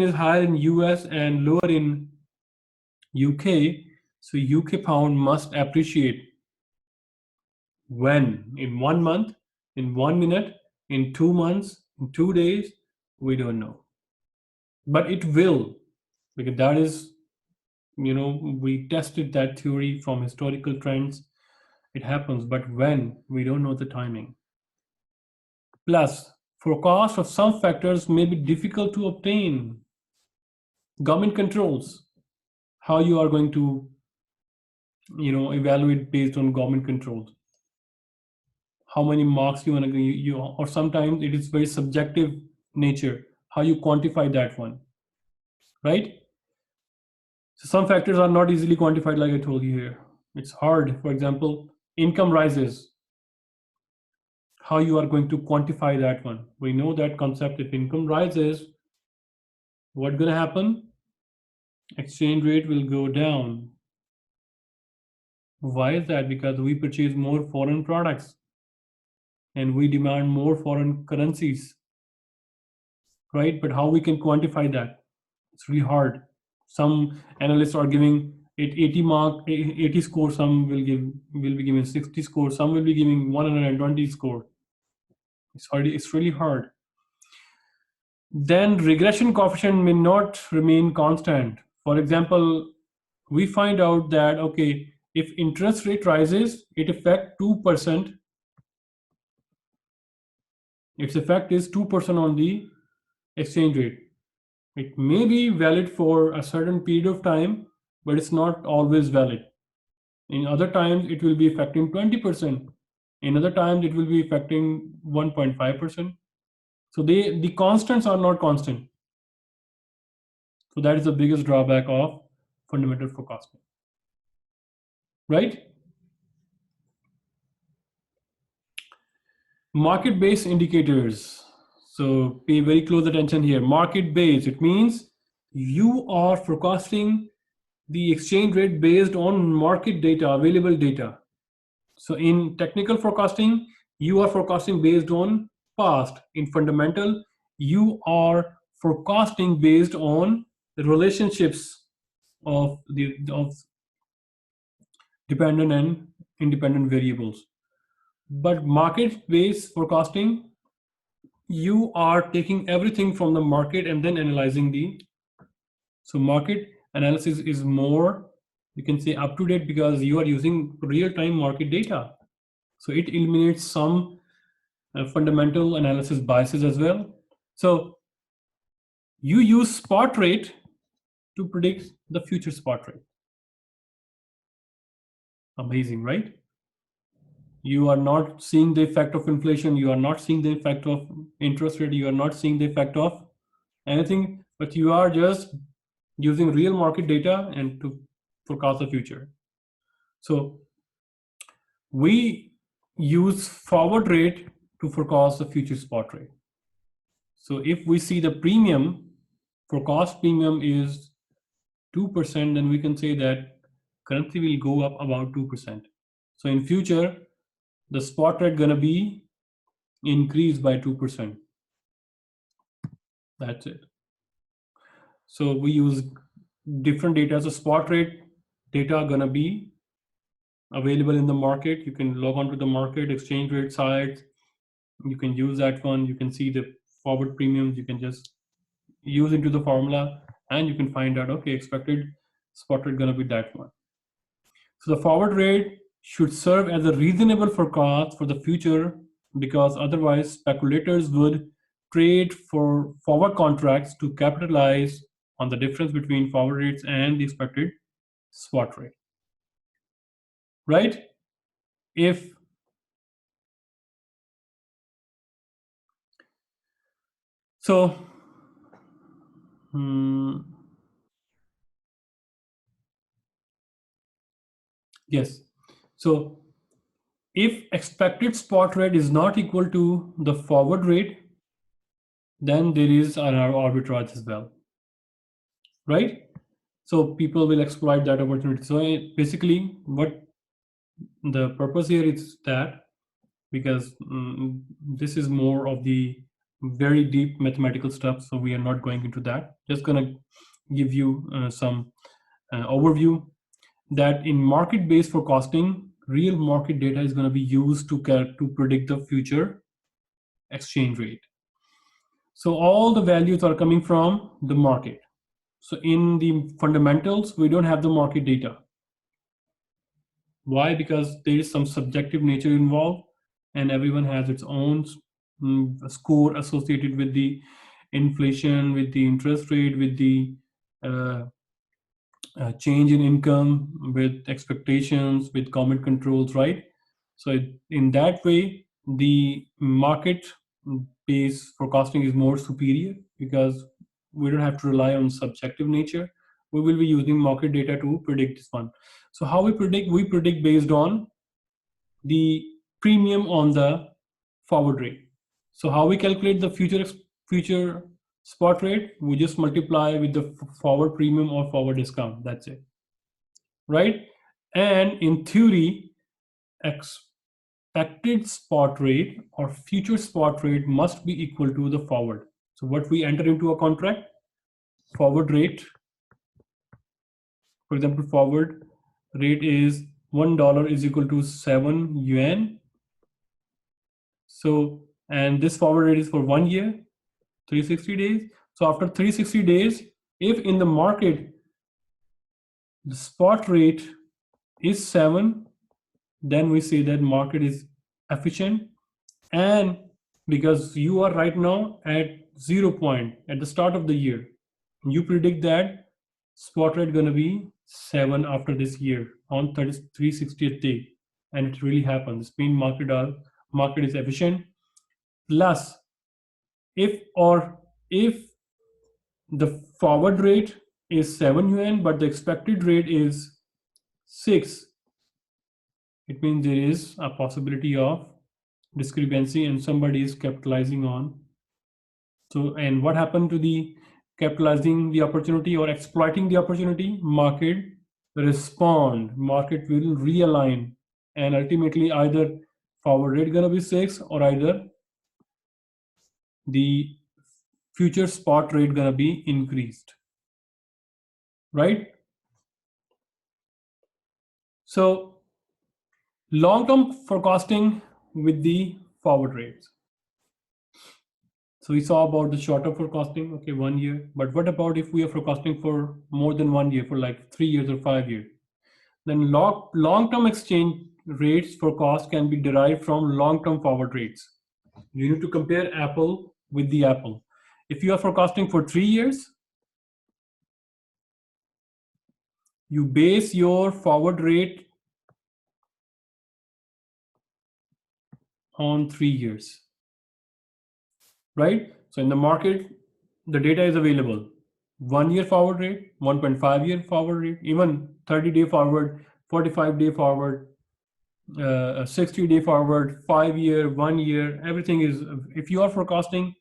is higher in US and lower in UK, so UK pound must appreciate when? In 1 month, in 1 minute, in 2 months, in 2 days, we don't know. But it will, because that is, we tested that theory from historical trends. It happens, but when? We don't know the timing. Plus, forecast of some factors may be difficult to obtain. Government controls how you are going to, evaluate based on government controls. How many marks you want to or sometimes it is very subjective nature, how you quantify that one, right? So some factors are not easily quantified, like I told you here. It's hard. For example, income rises. How you are going to quantify that one? We know that concept. If income rises, what's going to happen? Exchange rate will go down. Why is that? Because we purchase more foreign products and we demand more foreign currencies, right? But how we can quantify that? It's really hard. Some analysts are giving it 80 score. Some will be giving 60 score. Some will be giving 120 score. It's hard. It's really hard. Then regression coefficient may not remain constant. For example, we find out that, okay, if interest rate rises, it affects 2%. Its effect is 2% on the exchange rate. It may be valid for a certain period of time, but it's not always valid. In other times, it will be affecting 20%. In other times, it will be affecting 1.5%. So the constants are not constant. So that is the biggest drawback of fundamental forecasting, right? Market-based indicators. So pay very close attention here. Market-based, it means you are forecasting the exchange rate based on market data, available data. So in technical forecasting, you are forecasting based on past. In fundamental, you are forecasting based on the relationships of dependent and independent variables. But market-based forecasting, you are taking everything from the market and then analyzing so market analysis is more, you can say, up to date because you are using real-time market data. So it eliminates some fundamental analysis biases as well. So you use spot rate to predict the future spot rate. Amazing, right? You are not seeing the effect of inflation. You are not seeing the effect of interest rate. You are not seeing the effect of anything, but you are just using real market data and to forecast the future. So we use forward rate to forecast the future spot rate. So if we see the premium, forecast premium is 2%, then we can say that currency will go up about 2%. So in future, the spot rate gonna be increased by 2%. That's it. So we use different data. So spot rate data gonna be available in the market. You can log on to the market exchange rate site. You can use that one. You can see the forward premiums. You can just use into the formula and you can find out, okay, expected spot rate gonna be that one. So the forward rate should serve as a reasonable forecast for the future because otherwise speculators would trade for forward contracts to capitalize on the difference between forward rates and the expected spot rate. Right? If so, yes. So if expected spot rate is not equal to the forward rate, then there is an arbitrage as well, right? So people will exploit that opportunity. So basically, what the purpose here is that because this is more of the very deep mathematical stuff, so we are not going into that. Just gonna give you some overview that in market-based forecasting, real market data is going to be used to predict the future exchange rate. So all the values are coming from the market. So in the fundamentals, we don't have the market data. Why? Because there is some subjective nature involved, and everyone has its own score associated with the inflation, with the interest rate, with the change in income, with expectations, with government controls, right? So in that way, the market-based forecasting is more superior because we don't have to rely on subjective nature. We will be using market data to predict this one. So how we predict? We predict based on the premium on the forward rate. So how we calculate the future spot rate? We just multiply with the forward premium or forward discount. That's it, right? And in theory, expected spot rate or future spot rate must be equal to the forward. So what we enter into a contract, forward rate, for example, forward rate is $1 is equal to 7 yuan. So, and this forward rate is for 1 year, 360 days. So after 360 days, if in the market the spot rate is 7, then we say that market is efficient. And because you are right now at 0 point at the start of the year, you predict that spot rate going to be 7 after this year on 360th day, and it really happens. This means market is efficient. Plus, if the forward rate is 7 yuan, but the expected rate is 6, it means there is a possibility of discrepancy and somebody is capitalizing on. So, and what happened to the capitalizing the opportunity or exploiting the opportunity? Market respond, market will realign, and ultimately either forward rate gonna be 6 or either the future spot rate gonna be increased, right? So long-term forecasting with the forward rates. So we saw about the short-term forecasting, okay, 1 year. But what about if we are forecasting for more than 1 year, for like 3 years or 5 years? Then long-term exchange rates forecast can be derived from long-term forward rates. You need to compare apple with the apple. If you are forecasting for 3 years, you base your forward rate on 3 years, right? So in the market, the data is available. 1 year forward rate, 1.5 year forward rate, even 30-day forward, 45-day forward, 60-day forward, 5 year, 1 year, everything is, if you are forecasting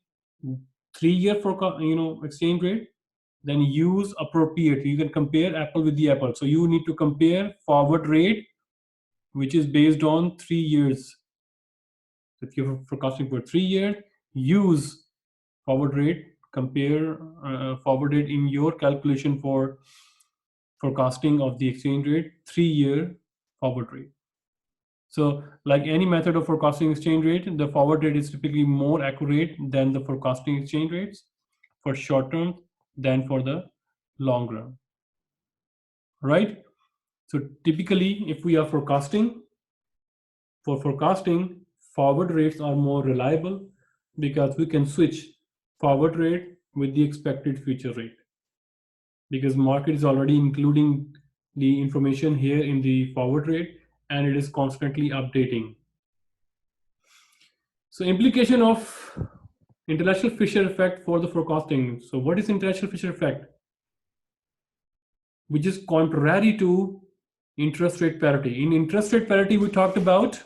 3 year exchange rate, then use appropriate. You can compare apple with the apple. So you need to compare forward rate, which is based on 3 years. If you're forecasting for 3 years, use forward rate, compare forward rate in your calculation for forecasting of the exchange rate, 3-year forward rate. So like any method of forecasting exchange rate, the forward rate is typically more accurate than the forecasting exchange rates for short term than for the long run, right? So typically, if we are forecasting, forward rates are more reliable because we can switch forward rate with the expected future rate, because market is already including the information here in the forward rate and it is constantly updating. So implication of International Fisher effect for the forecasting. So what is International Fisher effect? Which is contrary to interest rate parity. In interest rate parity, we talked about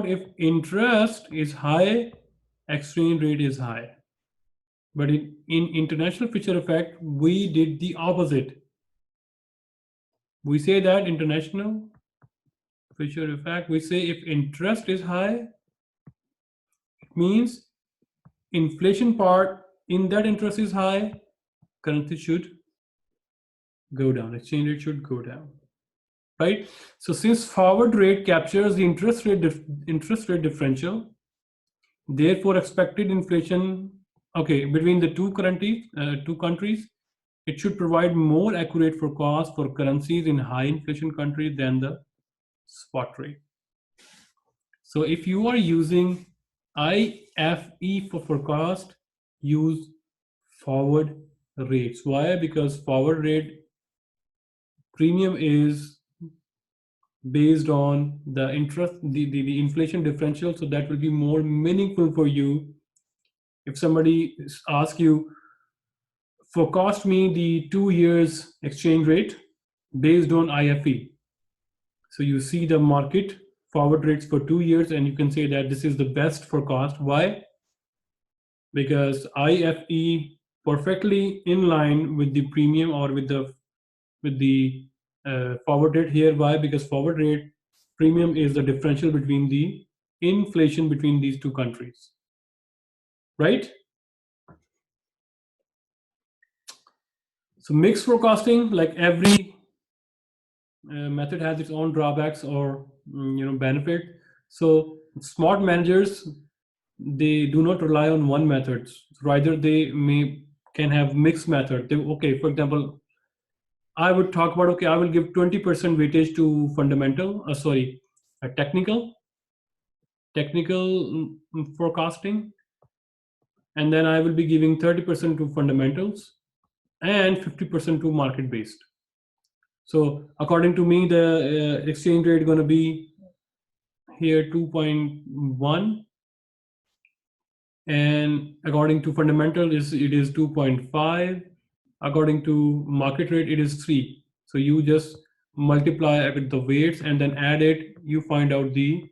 if interest is high, exchange rate is high. But in International Fisher effect, we did the opposite. We say that international Fisher effect, we say if interest is high, it means inflation part in that interest is high, currency should go down, exchange rate should go down, right? So since forward rate captures the interest rate differential, therefore expected inflation, okay, between the two countries, it should provide more accurate forecast for currencies in high inflation countries than the spot rate. So if you are using IFE for forecast, use forward rates. Why? Because forward rate premium is based on the the inflation differential, so that will be more meaningful for you. If somebody asks you, forecast me the 2 years exchange rate based on IFE. So you see the market forward rates for 2 years and you can say that this is the best forecast. Why? Because IFE perfectly in line with the premium or with the forward rate here. Why? Because forward rate premium is the differential between the inflation between these two countries, right? So mixed forecasting, like every method has its own drawbacks or benefit. So smart managers, they do not rely on one method. Rather, they can have mixed method. Okay, for example, I would talk about, okay, I will give 20% weightage to fundamental, technical forecasting, and then I will be giving 30% to fundamentals and 50% to market based. So according to me, the exchange rate going to be here 2.1, and according to fundamental it is 2.5. According to market rate, it is 3. So you just multiply with the weights and then add it. You find out the